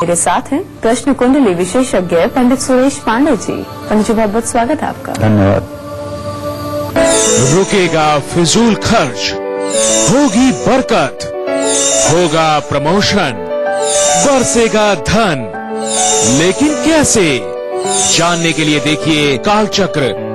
मेरे साथ हैं प्रश्न कुंडली विशेषज्ञ पंडित सुरेश पांडे जी। पंडित जी बहुत बहुत स्वागत है आपका। धन्यवाद। रुकेगा फिजूल खर्च, होगी बरकत, होगा प्रमोशन, बरसेगा धन, लेकिन कैसे? जानने के लिए देखिए कालचक्र।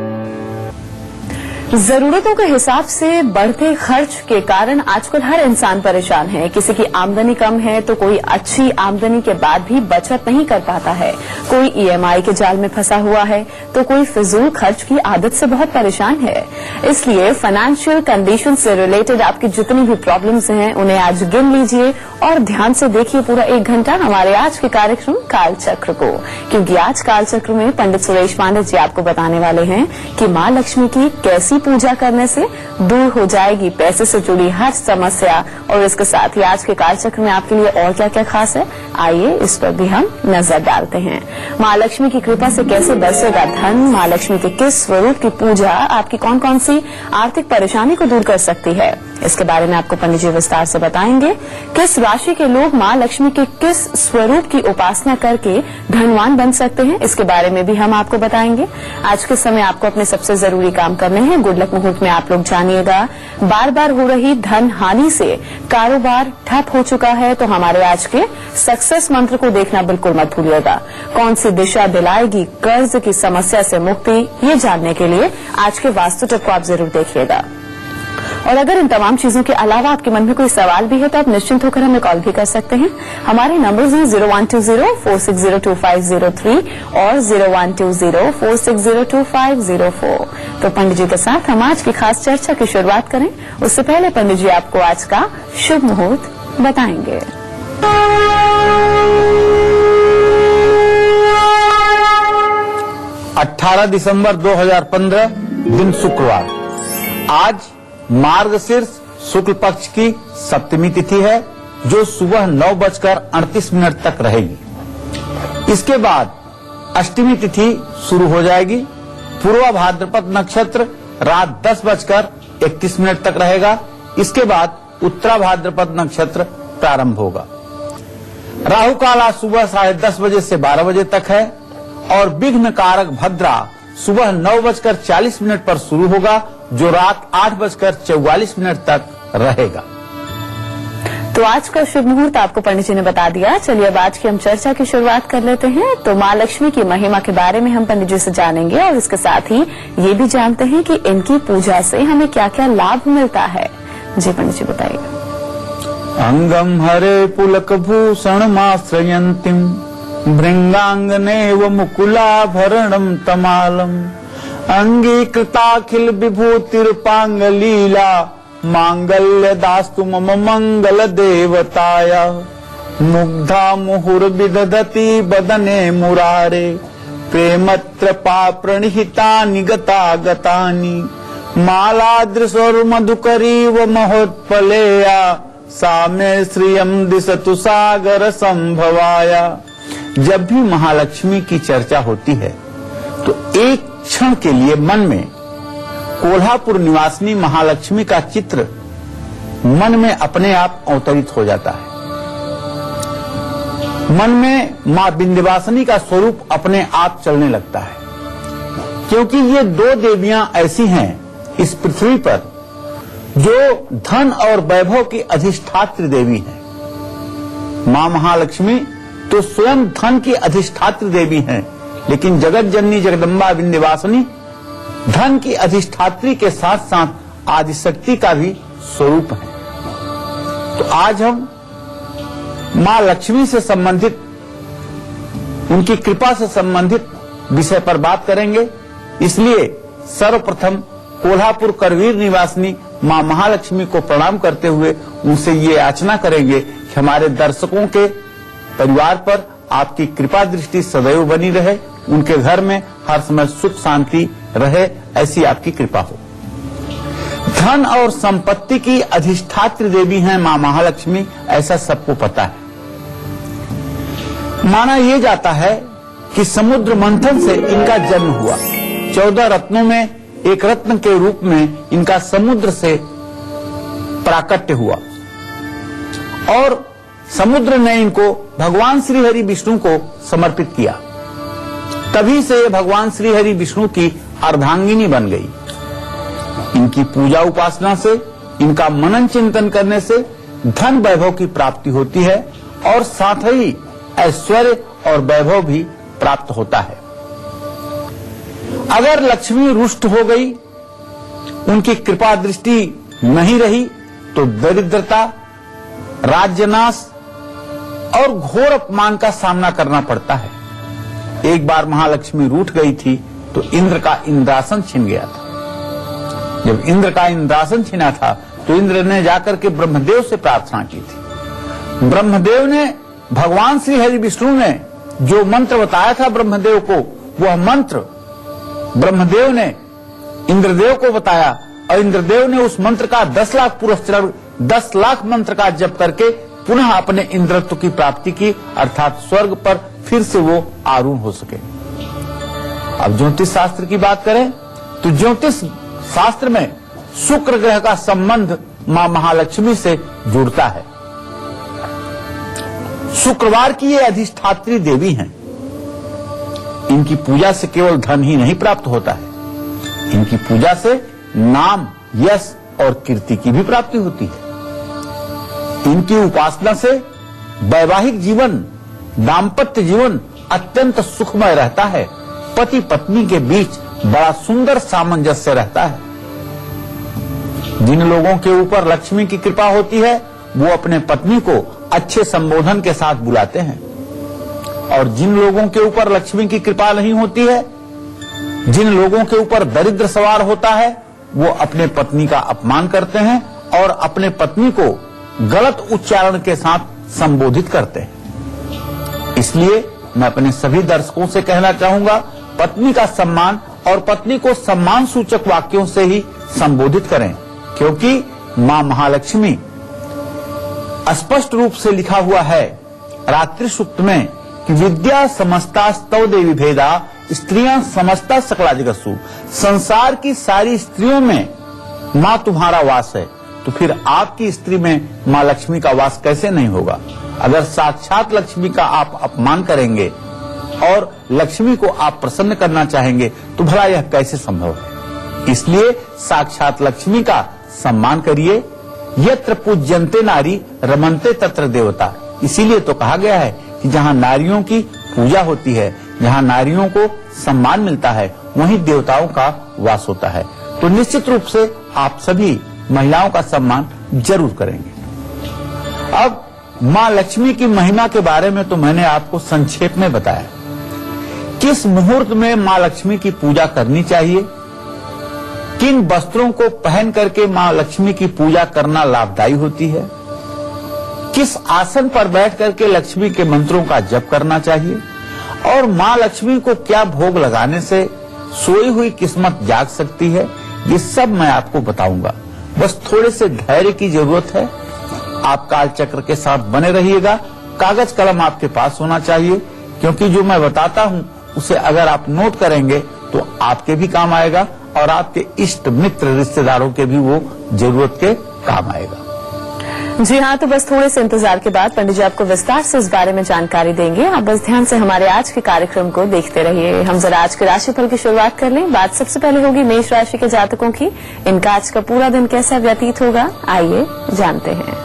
जरूरतों के हिसाब से बढ़ते खर्च के कारण आजकल हर इंसान परेशान है। किसी की आमदनी कम है तो कोई अच्छी आमदनी के बाद भी बचत नहीं कर पाता है, कोई ईएमआई के जाल में फंसा हुआ है तो कोई फिजूल खर्च की आदत से बहुत परेशान है। इसलिए फाइनेंशियल कंडीशन से रिलेटेड आपकी जितनी भी प्रॉब्लम्स हैं उन्हें आज गिन लीजिए और ध्यान से देखिए पूरा 1 घंटा हमारे आज के कार्यक्रम कालचक्र को, क्योंकि आज कालचक्र में पंडित सुरेश पांडे जी आपको बताने वाले हैं कि मां लक्ष्मी की कैसी पूजा करने से दूर हो जाएगी पैसे से जुड़ी हर समस्या। और इसके साथ ही आज के कालचक्र में आपके लिए और क्या क्या खास है, आइए इस पर भी हम नजर डालते हैं। मां लक्ष्मी की कृपा से कैसे बरसेगा धन, मां लक्ष्मी के किस स्वरूप की पूजा आपकी कौन कौन सी आर्थिक परेशानी को दूर कर सकती है, इसके बारे में आपको पंडित जी विस्तार से बताएंगे। किस राशि के लोग मां लक्ष्मी के किस स्वरूप की उपासना करके धनवान बन सकते हैं, इसके बारे में भी हम आपको बताएंगे। आज के समय आपको अपने सबसे जरूरी काम करने हैं। गुड लक मुहूर्त में आप लोग जानिएगा, बार बार हो रही धन हानि से कारोबार ठप हो चुका है तो हमारे आज के सक्सेस मंत्र को देखना बिल्कुल मत भूलिएगा। कौन सी दिशा दिलाएगी कर्ज की समस्या से मुक्ति, ये जानने के लिए आज के वास्तु टिप को आप जरूर देखिएगा। और अगर इन तमाम चीजों के अलावा आपके मन में कोई सवाल भी है तो आप निश्चिंत होकर हमें कॉल भी कर सकते हैं। हमारे नंबर्स हैं 0120-460-2503 और 0120-460-2504। तो पंडित जी के साथ हम आज की खास चर्चा की शुरुआत करें उससे पहले पंडित जी आपको आज का शुभ मुहूर्त बताएंगे। 18 दिसंबर 2015 दिन शुक्रवार। आज मार्गशीर्ष शुक्ल पक्ष की सप्तमी तिथि है जो सुबह 9:38 तक रहेगी। इसके बाद अष्टमी तिथि शुरू हो जाएगी। पूर्वा भाद्रपद नक्षत्र रात 10:31 तक रहेगा। इसके बाद उत्तरा भाद्रपद नक्षत्र प्रारंभ होगा। राहु काल आज सुबह 10:30 बजे से 12 बजे तक है और विघ्न कारक भद्रा सुबह 9:40 पर शुरू होगा जो रात 8:44 तक रहेगा। तो आज का शुभ मुहूर्त आपको पंडित जी ने बता दिया। चलिए अब आज की हम चर्चा की शुरुआत कर लेते हैं। तो मां लक्ष्मी की महिमा के बारे में हम पंडित जी से जानेंगे और इसके साथ ही ये भी जानते हैं कि इनकी पूजा से हमें क्या क्या लाभ मिलता है। जी पंडित जी बताइए। अंगम हरे पुलक भूषण माश्रयंतीम भृंगांगनेव मुकुलाभरणम तमालम अंगीकृताखिल विभूतिर्पांग लीला मांगल्य दास्तु मम मंगल देवताया मुग्धा मुहुर्विदधति बदने मुरारे प्रेमत्रपा प्रणिहितानि गतागतानि मालादृशोर मधुकरीव महोत्पलेया सामे श्रियम दिशतु सागर संभवाया। जब भी महालक्ष्मी की चर्चा होती है तो एक क्षण के लिए मन में कोल्हापुर निवासिनी महालक्ष्मी का चित्र मन में अपने आप अवतरित हो जाता है। मन में मां विंध्यवासिनी का स्वरूप अपने आप चलने लगता है, क्योंकि ये 2 देवियां ऐसी हैं इस पृथ्वी पर जो धन और वैभव की अधिष्ठात्री देवी हैं। मां महालक्ष्मी तो स्वयं धन की अधिष्ठात्री देवी हैं, लेकिन जगत जननी जगदम्बा विंध्यवासिनी धन की अधिष्ठात्री के साथ साथ आदिशक्ति का भी स्वरूप है। तो आज हम मां लक्ष्मी से संबंधित, उनकी कृपा से संबंधित विषय पर बात करेंगे। इसलिए सर्वप्रथम कोल्हापुर करवीर निवासिनी मां महालक्ष्मी को प्रणाम करते हुए उनसे ये याचना करेंगे कि हमारे दर्शकों के परिवार पर आपकी कृपा दृष्टि सदैव बनी रहे, उनके घर में हर समय सुख शांति रहे, ऐसी आपकी कृपा हो। धन और संपत्ति की अधिष्ठात्री देवी हैं मां महालक्ष्मी, ऐसा सबको पता है। माना यह जाता है कि समुद्र मंथन से इनका जन्म हुआ। 14 रत्नों में एक रत्न के रूप में इनका समुद्र से प्राकट्य हुआ और समुद्र ने इनको भगवान श्री हरि विष्णु को समर्पित किया। तभी से ये भगवान श्री हरि विष्णु की अर्धांगिनी बन गई। इनकी पूजा उपासना से, इनका मनन चिंतन करने से धन वैभव की प्राप्ति होती है और साथ ही ऐश्वर्य और वैभव भी प्राप्त होता है। अगर लक्ष्मी रुष्ट हो गई, उनकी कृपा दृष्टि नहीं रही, तो दरिद्रता, राज्यनाश और घोर अपमान का सामना करना पड़ता है। एक बार महालक्ष्मी रूठ गई थी तो इंद्र का इंद्रासन छिन गया था। जब इंद्र का इंद्रासन छिना था तो इंद्र ने जाकर के ब्रह्मदेव से प्रार्थना की थी। ब्रह्मदेव ने, भगवान श्री हरि विष्णु ने जो मंत्र बताया था ब्रह्मदेव को, वह मंत्र ब्रह्मदेव ने इंद्रदेव को बताया और इंद्रदेव ने उस मंत्र का 10 लाख पुरस्कार, 10 लाख मंत्र का जप करके पुनः अपने इंद्रत्व की प्राप्ति की, अर्थात स्वर्ग पर फिर से वो आरूढ़ हो सके। अब ज्योतिष शास्त्र की बात करें तो ज्योतिष शास्त्र में शुक्र ग्रह का संबंध मां महालक्ष्मी से जुड़ता है। शुक्रवार की ये अधिष्ठात्री देवी हैं। इनकी पूजा से केवल धन ही नहीं प्राप्त होता है, इनकी पूजा से नाम, यश और कीर्ति की भी प्राप्ति होती है। इनकी उपासना से वैवाहिक जीवन, दाम्पत्य जीवन अत्यंत सुखमय रहता है। पति पत्नी के बीच बड़ा सुंदर सामंजस्य रहता है। जिन लोगों के ऊपर लक्ष्मी की कृपा होती है वो अपने पत्नी को अच्छे संबोधन के साथ बुलाते हैं, और जिन लोगों के ऊपर लक्ष्मी की कृपा नहीं होती है, जिन लोगों के ऊपर दरिद्र सवार होता है, वो अपने पत्नी का अपमान करते हैं और अपने पत्नी को गलत उच्चारण के साथ संबोधित करते हैं। इसलिए मैं अपने सभी दर्शकों से कहना चाहूंगा, पत्नी का सम्मान और पत्नी को सम्मान सूचक वाक्यों से ही संबोधित करें, क्योंकि मां महालक्ष्मी स्पष्ट रूप से लिखा हुआ है रात्रि सूक्त में कि विद्या समस्ता स्तव देवी भेदा स्त्रियां समस्ता सकला जगत्सु। संसार की सारी स्त्रियों में मां तुम्हारा वास है, तो फिर आपकी स्त्री में मां लक्ष्मी का वास कैसे नहीं होगा। अगर साक्षात लक्ष्मी का आप अपमान करेंगे और लक्ष्मी को आप प्रसन्न करना चाहेंगे तो भला यह कैसे संभव है। इसलिए साक्षात लक्ष्मी का सम्मान करिए। यत्र पूज्यन्ते नारी रमन्ते तत्र देवता। इसीलिए तो कहा गया है कि जहां नारियों की पूजा होती है, जहां नारियों को सम्मान मिलता है, वहीं देवताओं का वास होता है। तो निश्चित रूप से आप सभी महिलाओं का सम्मान जरूर करेंगे। अब मां लक्ष्मी की महिमा के बारे में तो मैंने आपको संक्षेप में बताया। किस मुहूर्त में मां लक्ष्मी की पूजा करनी चाहिए, किन वस्त्रों को पहन करके मां लक्ष्मी की पूजा करना लाभदायी होती है, किस आसन पर बैठ करके लक्ष्मी के मंत्रों का जप करना चाहिए, और मां लक्ष्मी को क्या भोग लगाने से सोई हुई किस्मत जाग सकती है, ये सब मैं आपको बताऊंगा। बस थोड़े से धैर्य की जरूरत है। आप काल चक्र के साथ बने रहिएगा। कागज कलम आपके पास होना चाहिए, क्योंकि जो मैं बताता हूं उसे अगर आप नोट करेंगे तो आपके भी काम आएगा और आपके इष्ट मित्र रिश्तेदारों के भी वो जरूरत के काम आएगा। जी हाँ, तो बस थोड़े से इंतजार के बाद पंडित जी आपको विस्तार से इस बारे में जानकारी देंगे। आप बस ध्यान से हमारे आज के कार्यक्रम को देखते रहिए। हम जरा आज के राशिफल की शुरुआत कर लें। बात सबसे पहले होगी मेष राशि के जातकों की। इनका आज का पूरा दिन कैसा व्यतीत होगा, आइए जानते हैं।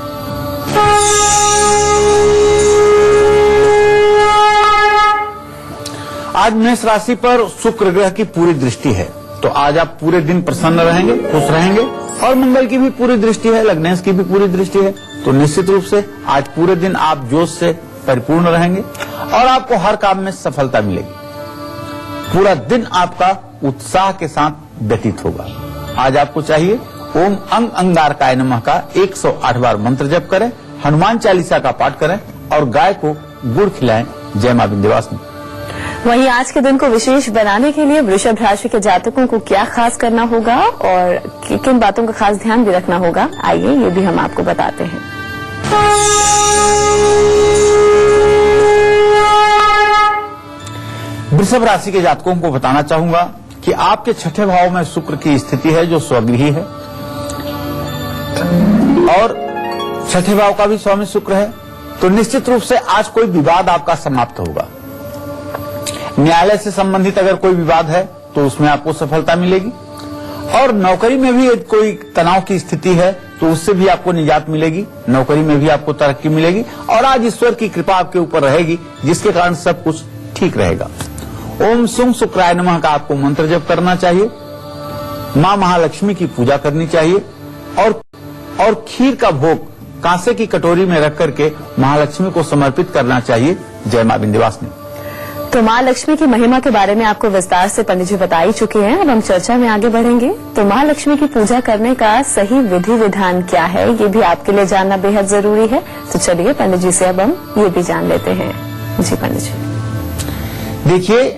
आज मेष राशि पर शुक्र ग्रह की पूरी दृष्टि है, तो आज आप पूरे दिन प्रसन्न रहेंगे, खुश रहेंगे, और मंगल की भी पूरी दृष्टि है, लग्नेश की भी पूरी दृष्टि है। तो निश्चित रूप से आज पूरे दिन आप जोश से परिपूर्ण रहेंगे और आपको हर काम में सफलता मिलेगी। पूरा दिन आपका उत्साह के साथ व्यतीत होगा। आज आपको चाहिए ओम अंग अंगारकाय नमः का 108 बार मंत्र जप करें, हनुमान चालीसा का पाठ करें और गाय को गुड़ खिलाएं। जय मां विंध्यवासिनी। वहीं आज के दिन को विशेष बनाने के लिए वृषभ राशि के जातकों को क्या खास करना होगा और किन बातों का खास ध्यान भी रखना होगा, आइए ये भी हम आपको बताते हैं। वृषभ राशि के जातकों को बताना चाहूंगा कि आपके छठे भाव में शुक्र की स्थिति है जो स्वगृही है, और छठे भाव का भी स्वामी शुक्र है। तो निश्चित रूप से आज कोई विवाद आपका समाप्त होगा। न्यायालय से संबंधित अगर कोई विवाद है तो उसमें आपको सफलता मिलेगी, और नौकरी में भी यदि कोई तनाव की स्थिति है तो उससे भी आपको निजात मिलेगी, नौकरी में भी आपको तरक्की मिलेगी, और आज ईश्वर की कृपा आपके ऊपर रहेगी जिसके कारण सब कुछ ठीक रहेगा। ओम सुं शुक्राय नमः का आपको मंत्र जप करना चाहिए, मां महालक्ष्मी की पूजा करनी चाहिए, और खीर का भोग कांसे की कटोरी में रख करके महालक्ष्मी को समर्पित करना चाहिए। जय मां विंध्यवासिनी। तो माँ लक्ष्मी की महिमा के बारे में आपको विस्तार से पंडित जी बता ही चुके हैं। अब हम चर्चा में आगे बढ़ेंगे। तो माँ लक्ष्मी की पूजा करने का सही विधि विधान क्या है, ये भी आपके लिए जानना बेहद जरूरी है। तो चलिए पंडित जी से अब हम ये भी जान लेते हैं। जी पंडित जी। देखिए,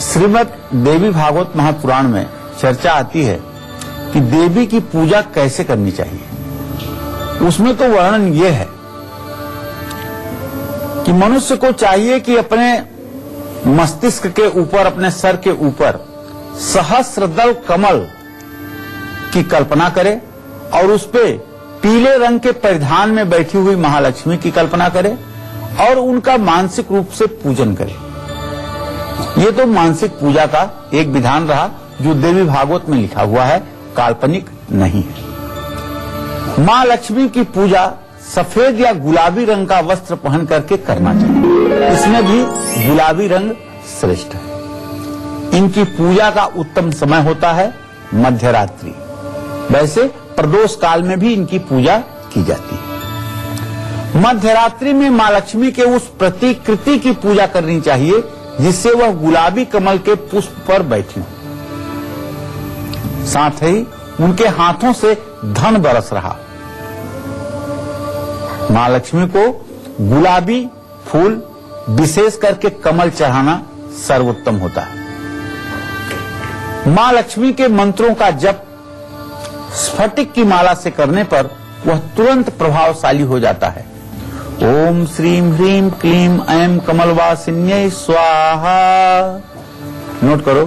श्रीमद् देवी भागवत महापुराण में चर्चा आती है कि देवी की पूजा कैसे करनी चाहिए। उसमें तो वर्णन ये है कि मनुष्य को चाहिए कि अपने मस्तिष्क के ऊपर, अपने सर के ऊपर सहस्रदल कमल की कल्पना करे और उस पे पीले रंग के परिधान में बैठी हुई महालक्ष्मी की कल्पना करे और उनका मानसिक रूप से पूजन करे। ये तो मानसिक पूजा का एक विधान रहा जो देवी भागवत में लिखा हुआ है, काल्पनिक नहीं है। मां लक्ष्मी की पूजा सफेद या गुलाबी रंग का वस्त्र पहन करके करना चाहिए। इसमें भी गुलाबी रंग श्रेष्ठ है। इनकी पूजा का उत्तम समय होता है मध्यरात्रि। वैसे प्रदोष काल में भी इनकी पूजा की जाती है। मध्यरात्रि में मां लक्ष्मी के उस प्रतिकृति की पूजा करनी चाहिए जिससे वह गुलाबी कमल के पुष्प पर बैठी हो, साथ ही उनके हाथों से धन बरस रहा। मां लक्ष्मी को गुलाबी फूल, विशेष करके कमल चढ़ाना सर्वोत्तम होता है। मां लक्ष्मी के मंत्रों का जप स्फटिक की माला से करने पर वह तुरंत प्रभावशाली हो जाता है। ओम श्रीम ह्रीम क्लीम ऐं कमलवासिन्यै स्वाहा। नोट करो,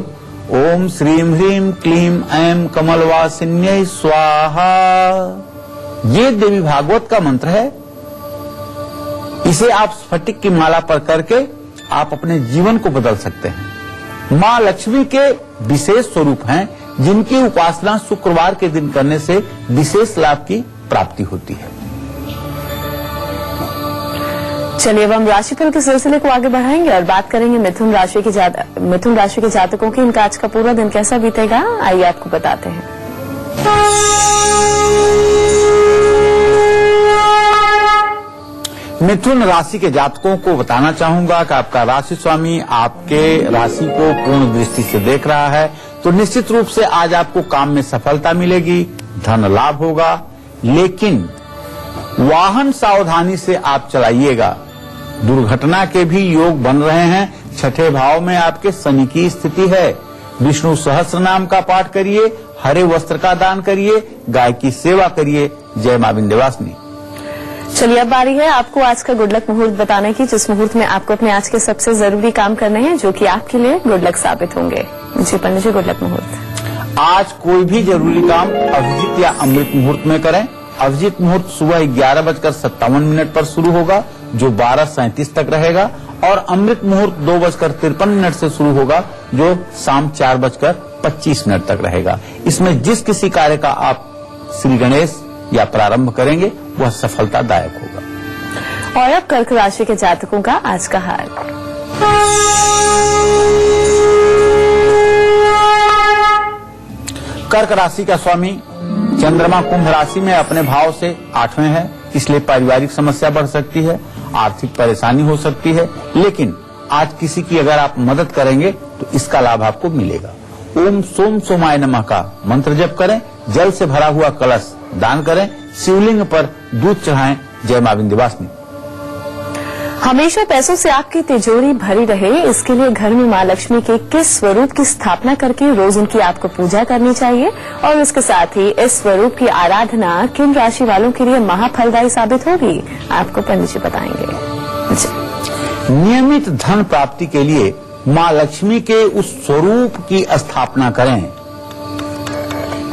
ओम श्रीम ह्रीम क्लीम ऐं कमलवासिन्यै स्वाहा। ये देवी भागवत का मंत्र है। इसे आप स्फटिक की माला पर करके आप अपने जीवन को बदल सकते हैं। मां लक्ष्मी के विशेष स्वरूप हैं जिनकी उपासना शुक्रवार के दिन करने से विशेष लाभ की प्राप्ति होती है। चलिए अब हम राशिफल के सिलसिले को आगे बढ़ाएंगे और बात करेंगे मिथुन राशि के जातकों की इनका आज का पूरा दिन कैसा बीतेगा। आइए आपको बताते हैं। मिथुन राशि के जातकों को बताना चाहूंगा कि आपका राशि स्वामी आपके राशि को पूर्ण दृष्टि से देख रहा है, तो निश्चित रूप से आज आपको काम में सफलता मिलेगी, धन लाभ होगा, लेकिन वाहन सावधानी से आप चलाइएगा। दुर्घटना के भी योग बन रहे हैं। छठे भाव में आपके शनि की स्थिति है। विष्णु सहस्त्र नाम का पाठ करिए, हरे वस्त्र का दान करिए, गाय की सेवा करिए। जय मां विंध्यवासिनी। चलिए अब बारी है आपको आज का गुड लक मुहूर्त बताने की, जिस मुहूर्त में आपको अपने आज के सबसे जरूरी काम करने हैं जो कि आपके लिए गुड लक साबित होंगे। जी पंडित जी, गुड लक मुहूर्त। आज कोई भी जरूरी काम अभिजीत या अमृत मुहूर्त में करें। अभिजीत मुहूर्त सुबह 11:57 पर शुरू होगा जो 12:37 तक रहेगा, और अमृत मुहूर्त 2:53 से शुरू होगा जो शाम 4:25 तक रहेगा। इसमें जिस किसी कार्य का आप श्री गणेश या प्रारंभ करेंगे वह सफलतादायक होगा। और अब कर्क राशि के जातकों का आज का हाल। कर्क राशि का स्वामी चंद्रमा कुंभ राशि में अपने भाव से 8वें है, इसलिए पारिवारिक समस्या बढ़ सकती है, आर्थिक परेशानी हो सकती है, लेकिन आज किसी की अगर आप मदद करेंगे तो इसका लाभ आपको मिलेगा। ओम सोम सोमाय नमः का मंत्र जप करें, जल से भरा हुआ कलश दान करें, शिवलिंग पर दूध चढ़ाएं। जय मां विंध्यवासिनी। हमेशा पैसों से आपकी तिजोरी भरी रहे, इसके लिए घर में मां लक्ष्मी के किस स्वरूप की स्थापना करके रोज उनकी आपको पूजा करनी चाहिए, और इसके साथ ही इस स्वरूप की आराधना किन राशि वालों के लिए महाफलदायी साबित होगी, आपको पंडित जी बताएंगे। नियमित धन प्राप्ति के लिए मां लक्ष्मी के उस स्वरूप की स्थापना करें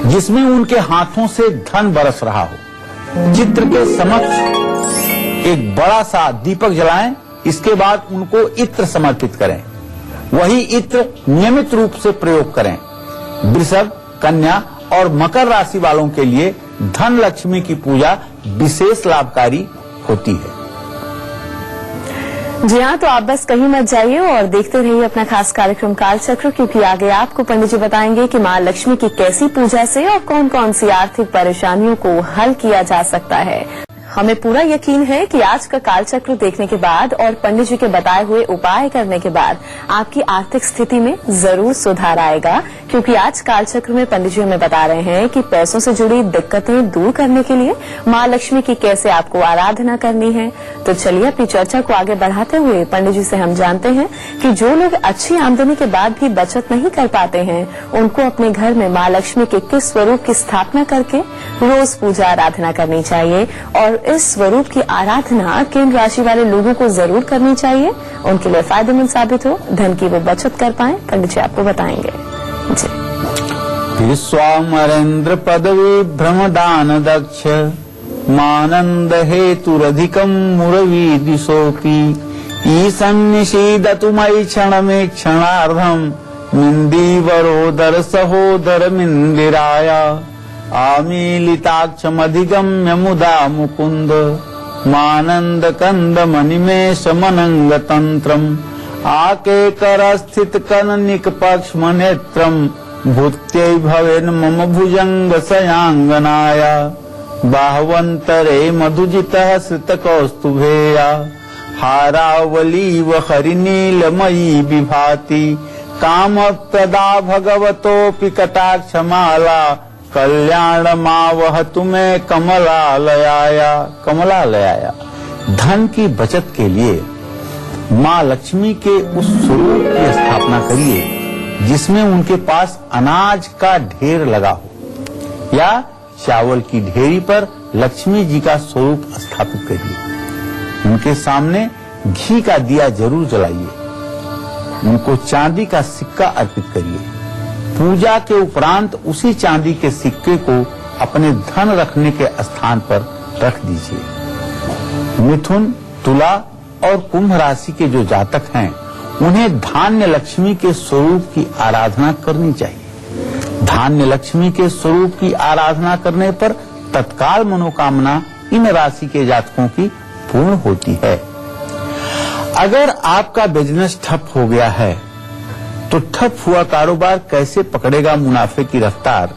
जिसमें उनके हाथों से धन बरस रहा हो। चित्र के समक्ष एक बड़ा सा दीपक जलाएं, इसके बाद उनको इत्र समर्पित करें। वही इत्र नियमित रूप से प्रयोग करें। वृषभ, कन्या और मकर राशि वालों के लिए धन लक्ष्मी की पूजा विशेष लाभकारी होती है। जी हाँ, तो आप बस कहीं मत जाइए और देखते रहिए अपना खास कार्यक्रम कालचक्र, क्योंकि आगे आपको पंडित जी बताएंगे कि माँ लक्ष्मी की कैसी पूजा से और कौन कौन सी आर्थिक परेशानियों को हल किया जा सकता है। हमें पूरा यकीन है कि आज का कालचक्र देखने के बाद और पंडित जी के बताए हुए उपाय करने के बाद आपकी आर्थिक स्थिति में जरूर सुधार आएगा, क्योंकि आज कालचक्र में पंडित जी हमें बता रहे हैं कि पैसों से जुड़ी दिक्कतें दूर करने के लिए माँ लक्ष्मी की कैसे आपको आराधना करनी है। तो चलिए अपनी चर्चा को आगे बढ़ाते हुए पंडित जी से हम जानते हैं कि जो लोग अच्छी आमदनी के बाद भी बचत नहीं कर पाते हैं, उनको अपने घर में माँ लक्ष्मी के किस स्वरूप की स्थापना करके रोज पूजा आराधना करनी चाहिए और इस स्वरूप की आराधना किन राशि वाले लोगों को जरूर करनी चाहिए, उनके लिए फायदेमंद साबित हो, धन की वो बचत कर पाए। पंडित जी आपको बताएंगे। जी। विश्वामरेन्द्र पदवी भ्रमदान दक्ष मानंद हेतुरधिकम मुरवी दिशोपि ईसन्निषीदतु मयि क्षणमे क्षणार्धम मिन्दीवरोदर सहोदर मिन्दिराया आमीलिताक्षमधिगम्य मुदा मुकुन्द मानंद कंद मणिमेष मनंग तंत्रम आके करस्थित कननिक पक्ष्म नेत्रम भूत्यै भवेन मम भुजंग सयांगनाया बाहवंतरे मधुजितः श्रित कौस्तुभेया हारावलीव हरिनीलमयी विभाति कामप्रदा भगवतोऽपि कटाक्षमाला कल्याण मावह तुम्हें कमलालयाया। धन की बचत के लिए माँ लक्ष्मी के उस स्वरूप की स्थापना करिए जिसमें उनके पास अनाज का ढेर लगा हो, या चावल की ढेरी पर लक्ष्मी जी का स्वरूप स्थापित करिए। उनके सामने घी का दिया जरूर जलाइए। उनको चांदी का सिक्का अर्पित करिए। पूजा के उपरांत उसी चांदी के सिक्के को अपने धन रखने के स्थान पर रख दीजिए। मिथुन, तुला और कुंभ राशि के जो जातक हैं, उन्हें धान्य लक्ष्मी के स्वरूप की आराधना करनी चाहिए। धान्य लक्ष्मी के स्वरूप की आराधना करने पर तत्काल मनोकामना इन राशि के जातकों की पूर्ण होती है। अगर आपका बिजनेस ठप हो गया है तो ठप हुआ कारोबार कैसे पकड़ेगा मुनाफे की रफ्तार,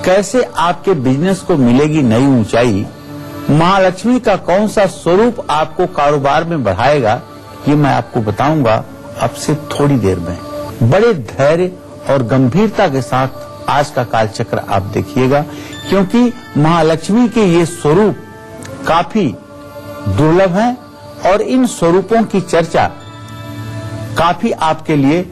कैसे आपके बिजनेस को मिलेगी नई ऊंचाई, महालक्ष्मी का कौन सा स्वरूप आपको कारोबार में बढ़ाएगा, ये मैं आपको बताऊंगा अब से थोड़ी देर में। बड़े धैर्य और गंभीरता के साथ आज का कालचक्र आप देखिएगा, क्योंकि महालक्ष्मी के ये स्वरूप काफी दुर्लभ हैं और इन स्वरूपों की चर्चा काफी आपके लिए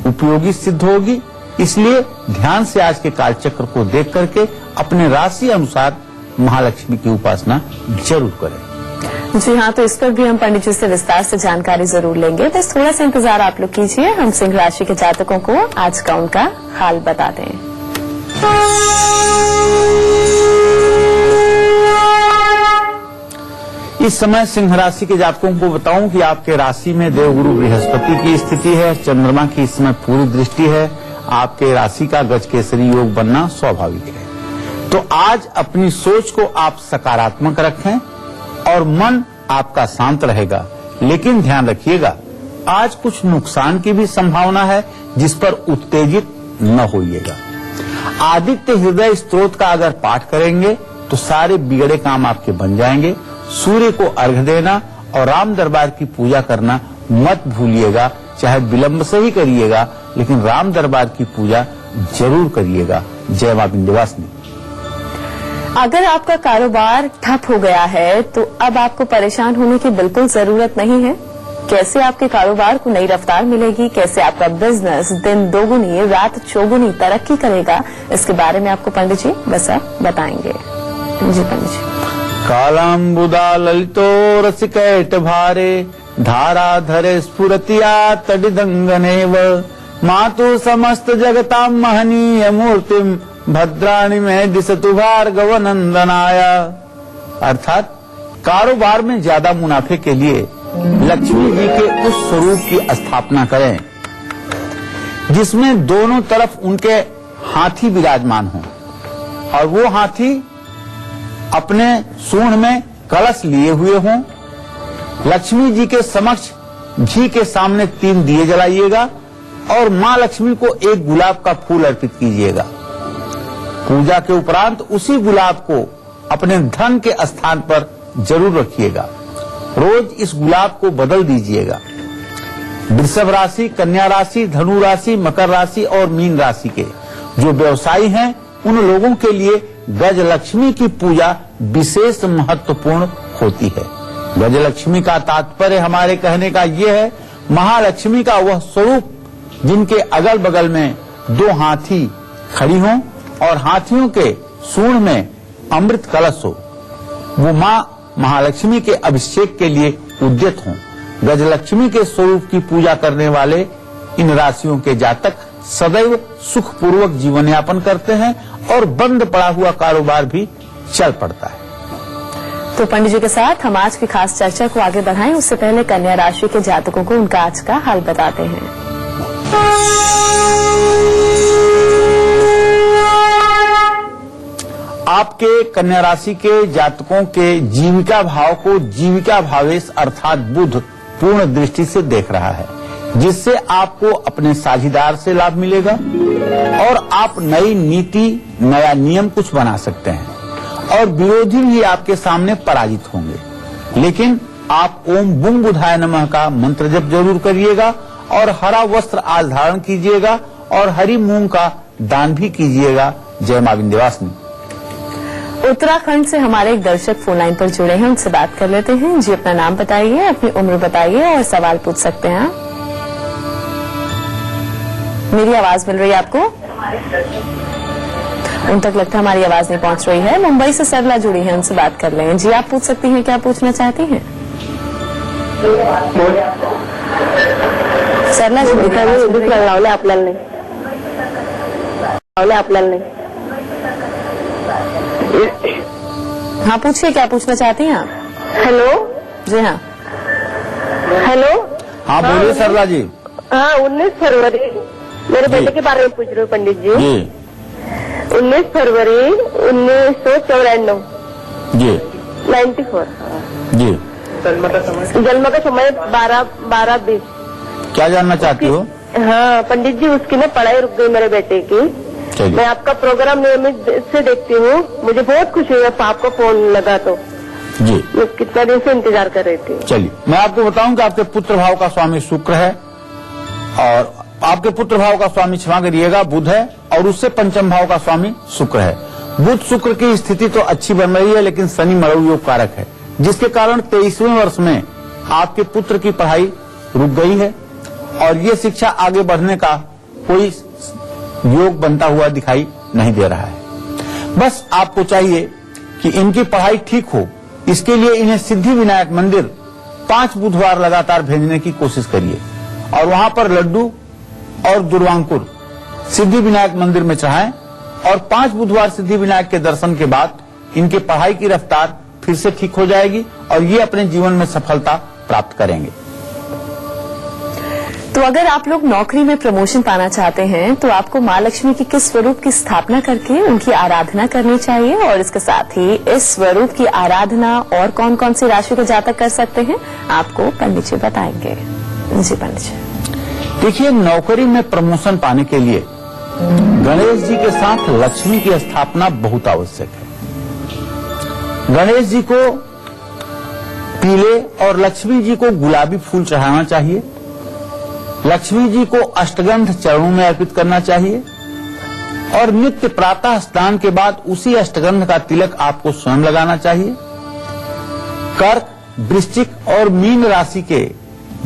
उपयोगी सिद्ध होगी। इसलिए ध्यान से आज के कालचक्र को देख करके अपने राशि अनुसार महालक्ष्मी की उपासना जरूर करें। जी हाँ, तो इस पर भी हम पंडित जी से विस्तार से जानकारी जरूर लेंगे। बस थोड़ा सा इंतजार आप लोग कीजिए, हम सिंह राशि के जातकों को आज का उनका हाल बता दें। इस समय सिंह राशि के जातकों को बताऊं कि आपके राशि में देवगुरु बृहस्पति की स्थिति है। चंद्रमा की इस समय पूरी दृष्टि है। आपके राशि का गजकेसरी योग बनना स्वाभाविक है। तो आज अपनी सोच को आप सकारात्मक रखें और मन आपका शांत रहेगा। लेकिन ध्यान रखिएगा, आज कुछ नुकसान की भी संभावना है, जिस पर उत्तेजित न होइएगा। आदित्य हृदय स्तोत्र का अगर पाठ करेंगे तो सारे बिगड़े काम आपके बन जाएंगे। सूर्य को अर्घ्य देना और राम दरबार की पूजा करना मत भूलिएगा। चाहे विलंब से ही करिएगा, लेकिन राम दरबार की पूजा जरूर करिएगा। जय मां विंध्यवासिनी। अगर आपका कारोबार ठप हो गया है तो अब आपको परेशान होने की बिल्कुल जरूरत नहीं है। कैसे आपके कारोबार को नई रफ्तार मिलेगी, कैसे आपका बिजनेस दिन दोगुनी रात चौगुनी तरक्की करेगा, इसके बारे में आपको पंडित जी बस आप बताएंगे। जी पंडित जी। कालांबुदा ललितो रसिकैट भारे धारा धरे स्फुरतिया तडिदंगनेव मातु समस्त जगतां महनीय मूर्तिम भद्राणि में दिशतु भार्गव नंदनाया। अर्थात कारोबार में ज्यादा मुनाफे के लिए लक्ष्मी जी के उस स्वरूप की स्थापना करें जिसमें दोनों तरफ उनके हाथी विराजमान हों और वो हाथी अपने सूंड में कलश लिए हुए हों। लक्ष्मी जी के समक्ष घी के सामने 3 दिए जलाइएगा और मां लक्ष्मी को एक गुलाब का फूल अर्पित कीजिएगा। पूजा के उपरांत उसी गुलाब को अपने धन के स्थान पर जरूर रखिएगा। रोज इस गुलाब को बदल दीजिएगा। वृषभ राशि, कन्या राशि, धनु राशि, मकर राशि और मीन राशि के जो व्यवसायी हैं उन लोगों के लिए गजलक्ष्मी की पूजा विशेष महत्वपूर्ण होती है। गजलक्ष्मी का तात्पर्य हमारे कहने का यह है, महालक्ष्मी का वह स्वरूप जिनके अगल बगल में 2 हाथी खड़ी हों और हाथियों के सूंड में अमृत कलश हो। वो मां महालक्ष्मी के अभिषेक के लिए उद्यत हों। गजलक्ष्मी के स्वरूप की पूजा करने वाले इन राशियों के जातक सदैव सुखपूर्वक जीवन यापन करते हैं और बंद पड़ा हुआ कारोबार भी चल पड़ता है। तो पंडित जी के साथ हम आज की खास चर्चा को आगे बढ़ाएं, उससे पहले कन्या राशि के जातकों को उनका आज का हाल बताते हैं। आपके कन्या राशि के जातकों के जीविका भाव को जीविका भावेश अर्थात बुध पूर्ण दृष्टि से देख रहा है, जिससे आपको अपने साझीदार से लाभ मिलेगा और आप नई नीति, नया नियम कुछ बना सकते हैं और विरोधी भी आपके सामने पराजित होंगे। लेकिन आप ओम बुंग बुधाय नमः का मंत्र जप जरूर करिएगा और हरा वस्त्र आज धारण कीजिएगा और हरी मूंग का दान भी कीजिएगा। जय मां विंध्यवासिनी। उत्तराखंड से हमारे एक दर्शक फोन लाइन पर जुड़े हैं, उनसे बात कर लेते हैं। जी, अपना नाम बताइए, अपनी उम्र बताइए और सवाल पूछ सकते हैं। मेरी आवाज मिल रही है आपको? उन तक लगता है हमारी आवाज नहीं पहुंच रही है। मुंबई से सरला जुड़ी है, उनसे बात कर लें। जी, आप पूछ सकती हैं, क्या पूछना चाहती हैं? सरला जुड़ी हाँ, पूछिए, क्या पूछना चाहती हैं आप? हेलो। जी हाँ। हेलो। हाँ, बोलिए सरला जी। हाँ, 19 फरवरी मेरे बेटे के बारे में पूछ रहे हो पंडित जी। 19 फरवरी 1994 जी 94 जी। जन्म का समय 12:20। क्या जानना चाहती हो? हाँ पंडित जी, उसकी ना पढ़ाई रुक गई मेरे बेटे की। मैं आपका प्रोग्राम नियमित से देखती हूँ, मुझे बहुत खुशी हुई आपको फोन लगा तो जी। मैं कितना दिन से इंतजार कर रही थी। चलिए, मैं आपको बताऊं कि आपके पुत्र भाव का स्वामी शुक्र है और आपके पुत्र भाव का स्वामी, क्षमा करिएगा, बुध है और उससे पंचम भाव का स्वामी शुक्र है। बुध शुक्र की स्थिति तो अच्छी बन रही है, लेकिन शनि मरु योग कारक है, जिसके कारण 23वें वर्ष में आपके पुत्र की पढ़ाई रुक गई है और ये शिक्षा आगे बढ़ने का कोई योग बनता हुआ दिखाई नहीं दे रहा है। बस आपको चाहिए कि इनकी पढ़ाई ठीक हो, इसके लिए इन्हें सिद्धि विनायक मंदिर 5 बुधवार लगातार भेजने की कोशिश करिए और वहां पर लड्डू और दुर्वांकुर सिद्धि विनायक मंदिर में चढ़ाएं और 5 बुधवार सिद्धि विनायक के दर्शन के बाद इनकी पढ़ाई की रफ्तार फिर से ठीक हो जाएगी और ये अपने जीवन में सफलता प्राप्त करेंगे। तो अगर आप लोग नौकरी में प्रमोशन पाना चाहते हैं तो आपको मां लक्ष्मी की किस स्वरूप की स्थापना करके उनकी आराधना करनी चाहिए, और इसके साथ ही इस स्वरूप की आराधना और कौन कौन सी राशि के जातक कर सकते हैं, आपको पंडित जी बताएंगे। जी पंडित जी। देखिए, नौकरी में प्रमोशन पाने के लिए गणेश जी के साथ लक्ष्मी की स्थापना बहुत आवश्यक है। गणेश जी को पीले और लक्ष्मी जी को गुलाबी फूल चढ़ाना चाहिए। लक्ष्मी जी को अष्टगंध चरणों में अर्पित करना चाहिए और नित्य प्रातः स्नान के बाद उसी अष्टगंध का तिलक आपको स्वयं लगाना चाहिए। कर्क, वृश्चिक और मीन राशि के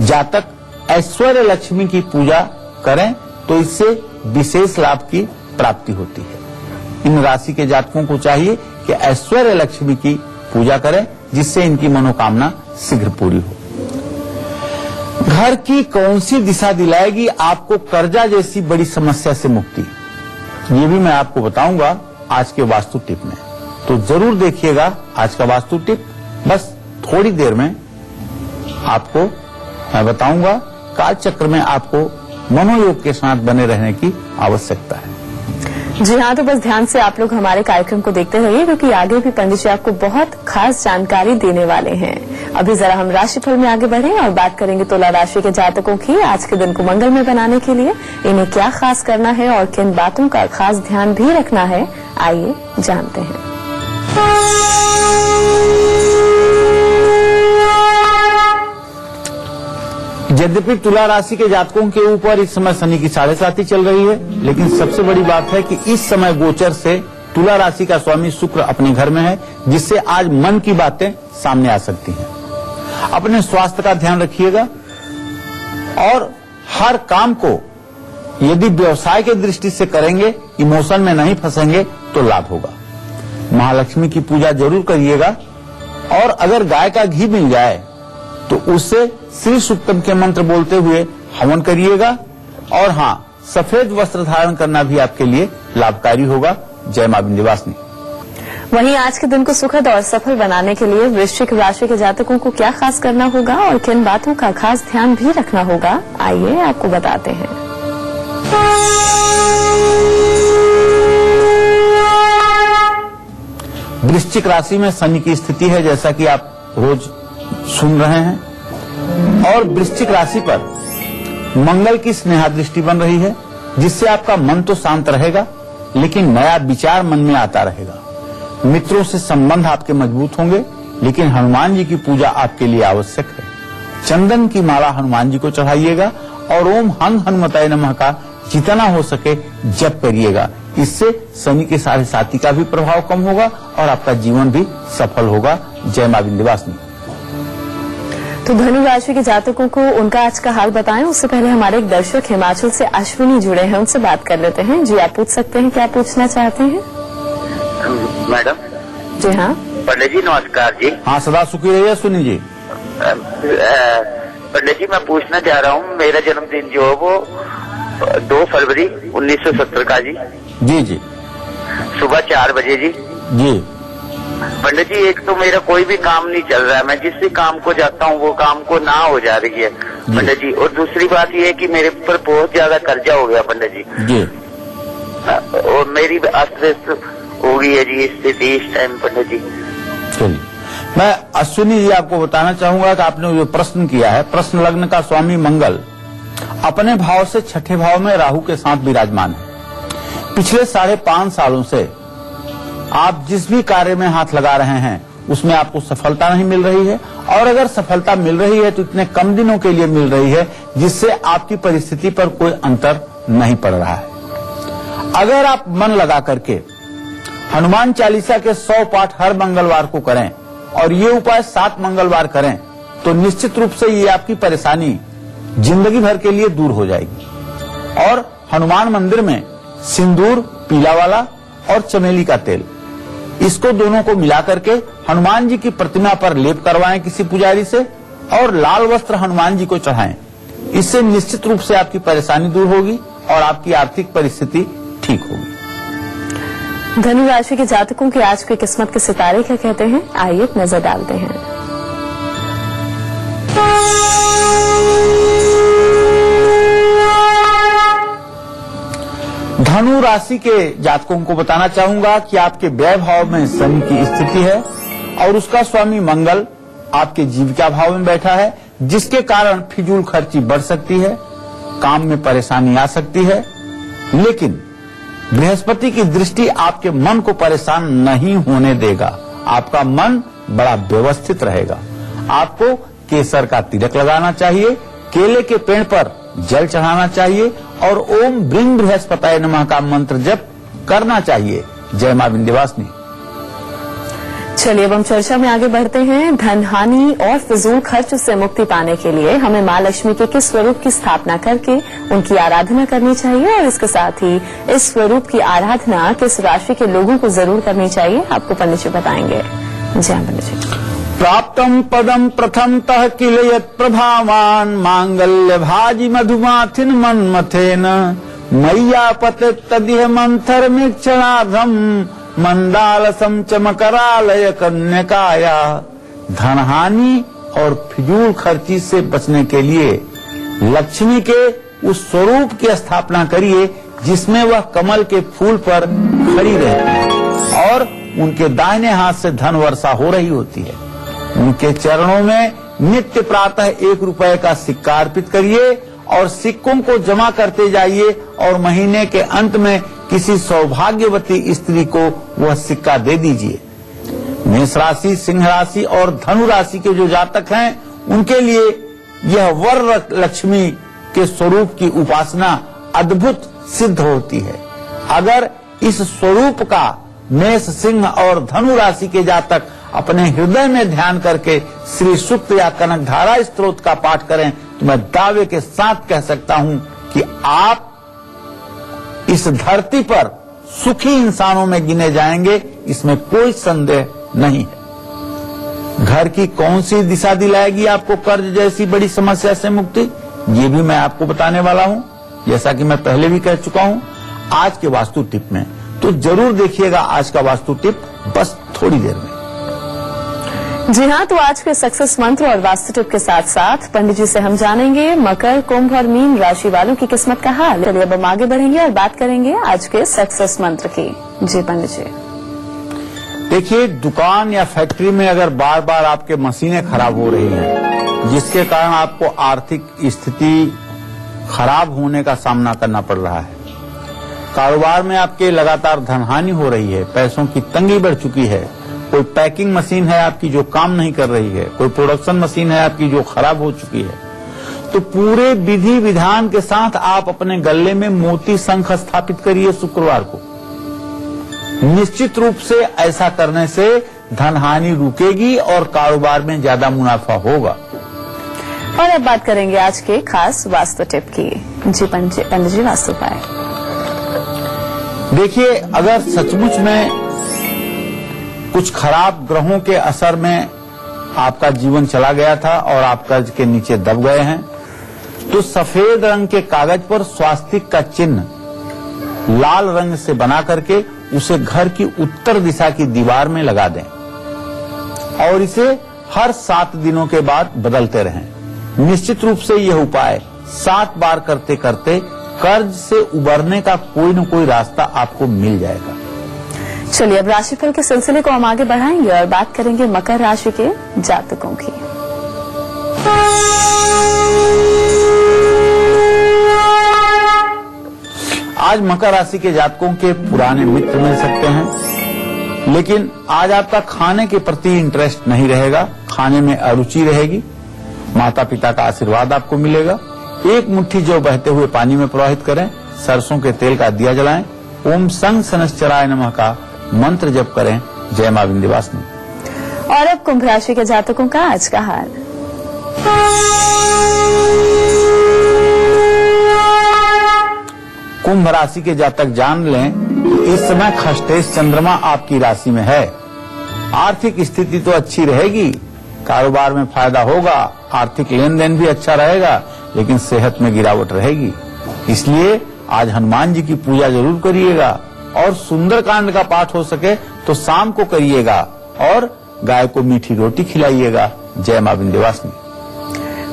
जातक ऐश्वर्य लक्ष्मी की पूजा करें तो इससे विशेष लाभ की प्राप्ति होती है। इन राशि के जातकों को चाहिए कि ऐश्वर्य लक्ष्मी की पूजा करें, जिससे इनकी मनोकामना शीघ्र पूरी हो। घर की कौन सी दिशा दिलाएगी आपको कर्जा जैसी बड़ी समस्या से मुक्ति, ये भी मैं आपको बताऊंगा आज के वास्तु टिप में, तो जरूर देखिएगा आज का वास्तु टिप। बस थोड़ी देर में आपको मैं बताऊंगा। कालचक्र में आपको मनोयोग के साथ बने रहने की आवश्यकता है। जी हाँ, तो बस ध्यान से आप लोग हमारे कार्यक्रम को देखते रहिए, क्योंकि आगे भी पंडित जी आपको बहुत खास जानकारी देने वाले हैं। अभी जरा हम राशिफल में आगे बढ़ें और बात करेंगे तुला राशि के जातकों की। आज के दिन को मंगलमय बनाने के लिए इन्हें क्या खास करना है और किन बातों का खास ध्यान भी रखना है, आइए जानते हैं। यद्यपि तुला राशि के जातकों के ऊपर इस समय शनि की 7.5 चल रही है, लेकिन सबसे बड़ी बात है कि इस समय गोचर से तुला राशि का स्वामी शुक्र अपने घर में है, जिससे आज मन की बातें सामने आ सकती हैं। अपने स्वास्थ्य का ध्यान रखिएगा और हर काम को यदि व्यवसाय की दृष्टि से करेंगे, इमोशन में नहीं फंसेंगे तो लाभ होगा। महालक्ष्मी की पूजा जरूर करिएगा और अगर गाय का घी मिल जाए तो उससे श्री सूक्तम के मंत्र बोलते हुए हवन करिएगा। और हाँ, सफेद वस्त्र धारण करना भी आपके लिए लाभकारी होगा। जय मां विंध्यवासिनी। वहीं आज के दिन को सुखद और सफल बनाने के लिए वृश्चिक राशि के जातकों को क्या खास करना होगा और किन बातों का खास ध्यान भी रखना होगा, आइए आपको बताते हैं। वृश्चिक राशि में शनि की स्थिति है, जैसा कि आप रोज सुन रहे हैं, और वृश्चिक राशि पर मंगल की स्नेहा दृष्टि बन रही है, जिससे आपका मन तो शांत रहेगा, लेकिन नया विचार मन में आता रहेगा। मित्रों से संबंध आपके मजबूत होंगे, लेकिन हनुमान जी की पूजा आपके लिए आवश्यक है। चंदन की माला हनुमान जी को चढ़ाइएगा और ओम हं हनुमताय नमः का जितना हो सके जप करिएगा। इससे शनि के 7.5 का भी प्रभाव कम होगा और आपका जीवन भी सफल होगा। जय मां विंध्यवासिनी। तो धनु राशि के जातकों को उनका आज का हाल बताएं, उससे पहले हमारे एक दर्शक हिमाचल से अश्विनी जुड़े हैं, उनसे बात कर लेते हैं। जी, आप पूछ सकते हैं, क्या पूछना चाहते हैं? मैडम जी हाँ पंडित जी, नमस्कार जी। हाँ, सदा सुखी रहिए अश्विनी जी। पंडित जी, मैं पूछना चाह रहा हूँ, मेरा जन्मदिन जो है वो 2 फरवरी 1970 का जी। जी जी। सुबह 4 बजे जी। जी पंडित जी, एक तो मेरा कोई भी काम नहीं चल रहा है, मैं जिस भी काम को जाता हूँ वो काम को ना हो जा रही है पंडित जी। और दूसरी बात ये है कि मेरे ऊपर बहुत ज्यादा कर्जा हो गया पंडित जी। जी। और मेरी अस्त व्यस्त हो गई है जी स्थिति इस टाइम पंडित जी। चलिए, मैं अश्विनी जी आपको बताना चाहूंगा कि आपने जो प्रश्न किया है, प्रश्न लग्न का स्वामी मंगल अपने भाव से 6ठे भाव में राहु के साथ विराजमान है। पिछले 5.5 सालों से आप जिस भी कार्य में हाथ लगा रहे हैं उसमें आपको सफलता नहीं मिल रही है, और अगर सफलता मिल रही है तो इतने कम दिनों के लिए मिल रही है, जिससे आपकी परिस्थिति पर कोई अंतर नहीं पड़ रहा है। अगर आप मन लगा करके हनुमान चालीसा के 100 पाठ हर मंगलवार को करें और ये उपाय 7 मंगलवार करें, तो निश्चित रूप से ये आपकी परेशानी जिंदगी भर के लिए दूर हो जाएगी। और हनुमान मंदिर में सिंदूर पीला वाला और चमेली का तेल, इसको दोनों को मिला करके हनुमान जी की प्रतिमा पर लेप करवाएं किसी पुजारी से, और लाल वस्त्र हनुमान जी को चढ़ाएं। इससे निश्चित रूप से आपकी परेशानी दूर होगी और आपकी आर्थिक परिस्थिति ठीक होगी। धनु राशि के जातकों की आज की किस्मत के सितारे क्या कहते हैं, आइए एक नजर डालते हैं। धनु राशि के जातकों को बताना चाहूंगा कि आपके व्यय भाव में शनि की स्थिति है और उसका स्वामी मंगल आपके जीविका भाव में बैठा है, जिसके कारण फिजूल खर्ची बढ़ सकती है, काम में परेशानी आ सकती है। लेकिन बृहस्पति की दृष्टि आपके मन को परेशान नहीं होने देगा। आपका मन बड़ा व्यवस्थित रहेगा। आपको केसर का तिलक लगाना चाहिए, केले के पेड़ पर जल चढ़ाना चाहिए और ओम ब्रीं बृहस्पताय नमः का मंत्र जप करना चाहिए। जय मां विंध्यवासिनी। चलिए अब हम चर्चा में आगे बढ़ते हैं। धन हानि और फिजूल खर्च से मुक्ति पाने के लिए हमें मां लक्ष्मी के किस स्वरूप की स्थापना करके उनकी आराधना करनी चाहिए, और इसके साथ ही इस स्वरूप की आराधना किस राशि के लोगों को जरूर करनी चाहिए, आपको पंडित जी बताएंगे। जय पंडित जी। प्राप्तम पदम प्रथमतः किल यत् प्रभावान मांगल्य भाजी मधुमाथिन मन्मथेन मय्यापते तदिह मंथर मिक्षणार्धम मंदालसम च मकरालय कन्यकाया धनहानि और फिजूल खर्ची से बचने के लिए लक्ष्मी के उस स्वरूप की स्थापना करिए जिसमें वह कमल के फूल पर खड़ी रहती है और उनके दाहिने हाथ से धन वर्षा हो रही होती है। उनके चरणों में नित्य प्रातः 1 रुपए का सिक्का अर्पित करिए और सिक्कों को जमा करते जाइए और महीने के अंत में किसी सौभाग्यवती स्त्री को वह सिक्का दे दीजिए। मेष राशि, सिंह राशि और धनु राशि के जो जातक हैं उनके लिए यह वर लक्ष्मी के स्वरूप की उपासना अद्भुत सिद्ध होती है। अगर इस स्वरूप का मेष, सिंह और धनु राशि के जातक अपने हृदय में ध्यान करके श्री सूक्त या कनकधारा स्तोत्र का पाठ करें तो मैं दावे के साथ कह सकता हूं कि आप इस धरती पर सुखी इंसानों में गिने जाएंगे, इसमें कोई संदेह नहीं है। घर की कौन सी दिशा दिलाएगी आपको कर्ज जैसी बड़ी समस्या से मुक्ति, ये भी मैं आपको बताने वाला हूं। जैसा कि मैं पहले भी कह चुका हूं, आज के वास्तु टिप में तो जरूर देखिएगा आज का वास्तु टिप बस थोड़ी देर में। जी हाँ, तो आज के सक्सेस मंत्र और वास्तु टिप के साथ साथ पंडित जी से हम जानेंगे मकर, कुंभ और मीन राशि वालों की किस्मत का हाल। चलिए अब हम आगे बढ़ेंगे और बात करेंगे आज के सक्सेस मंत्र की। जी पंडित जी। देखिए, दुकान या फैक्ट्री में अगर बार बार आपके मशीनें खराब हो रही हैं जिसके कारण आपको आर्थिक स्थिति खराब होने का सामना करना पड़ रहा है, कारोबार में आपके लगातार धनहानि हो रही है, पैसों की तंगी बढ़ चुकी है, कोई पैकिंग मशीन है आपकी जो काम नहीं कर रही है, कोई प्रोडक्शन मशीन है आपकी जो खराब हो चुकी है, तो पूरे विधि विधान के साथ आप अपने गले में मोती शंख स्थापित करिए शुक्रवार को। निश्चित रूप से ऐसा करने से धनहानि रुकेगी और कारोबार में ज्यादा मुनाफा होगा। और अब बात करेंगे आज के खास वास्तु टिप की। जी पंडित जी, वास्तु उपाय। देखिए, अगर सचमुच में कुछ खराब ग्रहों के असर में आपका जीवन चला गया था और आप कर्ज के नीचे दब गए हैं, तो सफेद रंग के कागज पर स्वास्तिक का चिन्ह लाल रंग से बना करके उसे घर की उत्तर दिशा की दीवार में लगा दें और इसे हर 7 दिनों के बाद बदलते रहें। निश्चित रूप से यह उपाय 7 बार करते करते कर्ज से उबरने का कोई न कोई रास्ता आपको मिल जाएगा। चलिए अब राशिफल के सिलसिले को हम आगे बढ़ाएंगे और बात करेंगे मकर राशि के जातकों की। आज मकर राशि के जातकों के पुराने मित्र मिल सकते हैं, लेकिन आज आपका खाने के प्रति इंटरेस्ट नहीं रहेगा, खाने में अरुचि रहेगी। माता पिता का आशीर्वाद आपको मिलेगा। 1 मुट्ठी जौ बहते हुए पानी में प्रवाहित करें, सरसों के तेल का दिया जलाएं, ओम संग शनश्चराय नमः का मंत्र जप करें। जय मां विंध्यवासिनी। और अब कुंभ राशि के जातकों का आज का हाल। कुंभ राशि के जातक जान लें कि इस समय खष्टेश चंद्रमा आपकी राशि में है। आर्थिक स्थिति तो अच्छी रहेगी, कारोबार में फायदा होगा, आर्थिक लेन देन भी अच्छा रहेगा, लेकिन सेहत में गिरावट रहेगी। इसलिए आज हनुमान जी की पूजा जरूर करिएगा और सुंदरकांड का पाठ हो सके तो शाम को करिएगा और गाय को मीठी रोटी खिलाइएगा। जय मां विंध्यवासिनी।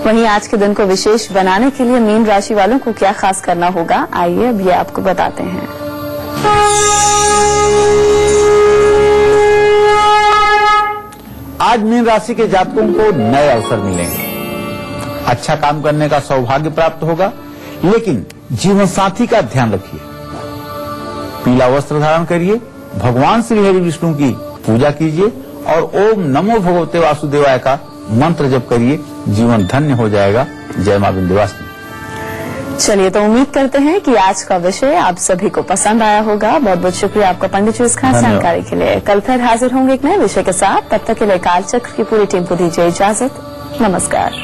वहीं आज के दिन को विशेष बनाने के लिए मीन राशि वालों को क्या खास करना होगा, आइए अब ये आपको बताते हैं। आज मीन राशि के जातकों को नए अवसर मिलेंगे, अच्छा काम करने का सौभाग्य प्राप्त होगा, लेकिन जीवन साथी का ध्यान रखिए। पीला वस्त्र धारण करिए, भगवान श्री हरि विष्णु की पूजा कीजिए और ओम नमो भगवते वासुदेवाय का मंत्र जप करिए। जीवन धन्य हो जाएगा। जय मां विंध्यवासिनी। चलिए तो उम्मीद करते हैं कि आज का विषय आप सभी को पसंद आया होगा। बहुत बहुत शुक्रिया आपका पंडित जी इस खास जानकारी के लिए। कल फिर हाजिर होंगे एक नए विषय के साथ, तब तक के लिए कालचक्र की पूरी टीम को दीजिए इजाजत। नमस्कार।